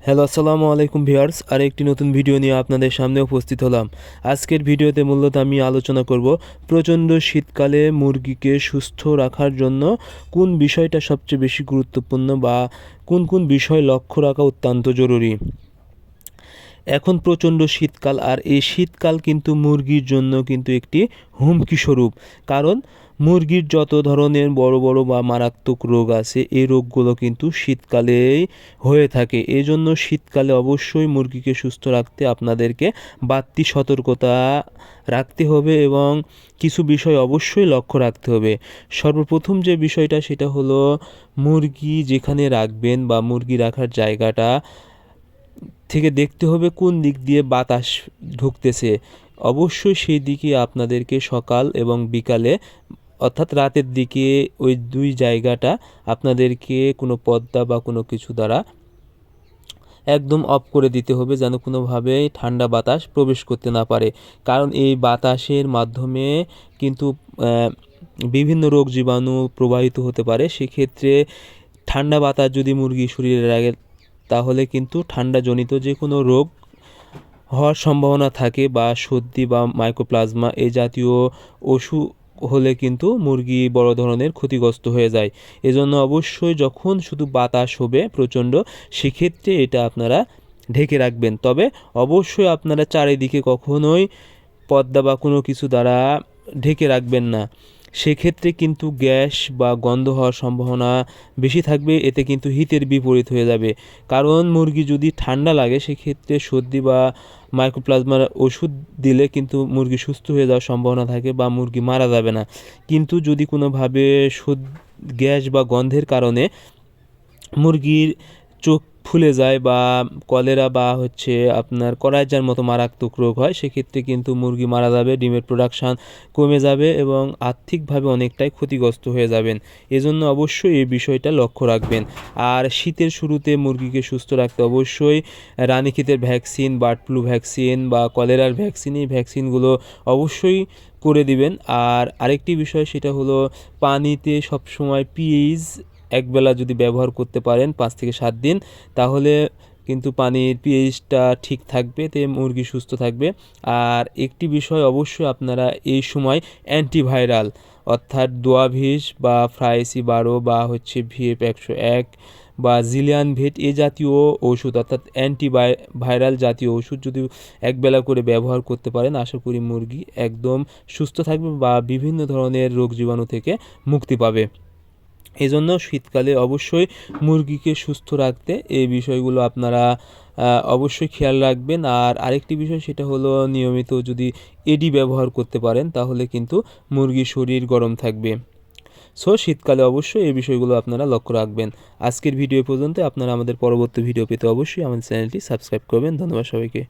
Hello আসসালামু আলাইকুম viewers, আর একটি নতুন ভিডিও নিয়ে আপনাদের সামনে উপস্থিত হলাম। আজকের ভিডিওতে মূলত আমি আলোচনা করব প্রচণ্ড শীতকালে মুরগিকে সুস্থ রাখার জন্য কোন বিষয়টা সবচেয়ে বেশি গুরুত্বপূর্ণ বা কোন কোন বিষয় লক্ষ্য রাখা অত্যন্ত জরুরি। এখন প্রচণ্ড শীতকাল, আর এই শীতকাল কিন্তু মুরগির জন্য কিন্তু একটি হুমকি স্বরূপ। কারণ মুরগির যত ধরনের বড় বড় বা মারাত্মক রোগ আছে, এই রোগগুলো কিন্তু শীতকালেই হয়ে থাকে। এই জন্য শীতকালে অবশ্যই মুরগিকে সুস্থ রাখতে আপনাদেরকে বাড়তি সতর্কতা রাখতে হবে এবং কিছু বিষয় অবশ্যই লক্ষ্য রাখতে হবে। সর্বপ্রথম যে বিষয়টা সেটা হলো মুরগি যেখানে রাখবেন বা মুরগি রাখার জায়গাটা থেকে দেখতে হবে কোন দিক দিয়ে বাতাস ঢুকতেছে। অবশ্যই সেই দিকে আপনাদেরকে সকাল এবং বিকালে অর্থাৎ রাতের দিকে ওই দুই জায়গাটা আপনাদেরকে কোনো পর্দা বা কোনো কিছু দ্বারা একদম অফ করে দিতে হবে, যেন কোনোভাবেই ঠান্ডা বাতাস প্রবেশ করতে না পারে। কারণ এই বাতাসের মাধ্যমে কিন্তু বিভিন্ন রোগ জীবাণু প্রবাহিত হতে পারে। সেক্ষেত্রে ঠান্ডা বাতাস যদি মুরগির শরীরে লাগে তাহলে কিন্তু ঠান্ডাজনিত যে কোনো রোগ হওয়ার সম্ভাবনা থাকে, বা সর্দি বা মাইকোপ্লাজমা এই জাতীয় অসুখ হলে কিন্তু মুরগি বড় ধরনের ক্ষতিগ্রস্ত হয়ে যায়। এজন্য অবশ্যই যখন শুধু বাতাস হবে প্রচণ্ড, সেক্ষেত্রে এটা আপনারা ঢেকে রাখবেন। তবে অবশ্যই আপনারা চারিদিকে কখনোই পর্দা বা কোনো কিছু দ্বারা ঢেকে রাখবেন না। সেক্ষেত্রে কিন্তু গ্যাস বা গন্ধ হওয়ার সম্ভাবনা বেশি থাকবে, এতে কিন্তু হিতের বিপরীত হয়ে যাবে। কারণ মুরগি যদি ঠান্ডা লাগে সেক্ষেত্রে সর্দি বা মাইকোপ্লাজমার ওষুধ দিলে কিন্তু মুরগি সুস্থ হয়ে যাওয়ার সম্ভাবনা থাকে বা মুরগি মারা যাবে না। কিন্তু যদি কোনোভাবে গ্যাস বা গন্ধের কারণে মুরগির চোখ ফুলে যায় বা কলেরা বা আপনার করাইজার মতো মারাত্মক রোগ হয়, সেক্ষেত্রে কিন্তু মুরগি মারা যাবে, ডিমের প্রোডাকশান কমে যাবে এবং আর্থিকভাবে অনেকটাই ক্ষতিগ্রস্ত হয়ে যাবেন। এজন্য অবশ্যই এই বিষয়টা লক্ষ্য রাখবেন। আর শীতের শুরুতে মুরগিকে সুস্থ রাখতে অবশ্যই রানীক্ষেতের ভ্যাকসিন, বার্ড ফ্লু ভ্যাকসিন বা কলেরার ভ্যাকসিন, এই ভ্যাকসিনগুলো অবশ্যই করে দিবেন। আর আরেকটি বিষয় সেটা হলো পানিতে সবসময় পিএইচ একবেলা যদি ব্যবহার করতে পারেন 5 থেকে 7 দিন, তাহলে কিন্তু পানির পিএইচটা ঠিক থাকবে, তে মুরগি সুস্থ থাকবে। আর একটি বিষয় অবশ্যই আপনারা এই সময় অ্যান্টিভাইরাল অর্থাৎ ডোয়াভিস বা ফ্রাইসি 12 বা ভিএফ 101 বা জিলিয়ান ভেট এ জাতীয় ওষুধ অর্থাৎ ভাইরাল জাতীয় ওষুধ যদি একবেলা করে ব্যবহার করতে পারেন, আশা করি মুরগি একদম সুস্থ থাকবে বা বিভিন্ন ধরনের রোগ জীবাণু থেকে মুক্তি পাবে। এজন্য শীতকালে অবশ্যই মুরগিকে সুস্থ রাখতে এই বিষয়গুলো আপনারা অবশ্যই খেয়াল রাখবেন। আর আরেকটি বিষয় সেটা হলো নিয়মিত যদি এডি ব্যবহার করতে পারেন তাহলে কিন্তু মুরগির শরীর গরম থাকবে। সো শীতকালে অবশ্যই এই বিষয়গুলো আপনারা লক্ষ্য রাখবেন। আজকের ভিডিও পর্যন্ত। আপনারা আমাদের পরবর্তী ভিডিও পেতে অবশ্যই আমাদের চ্যানেলটি সাবস্ক্রাইব করবেন। ধন্যবাদ সবাইকে।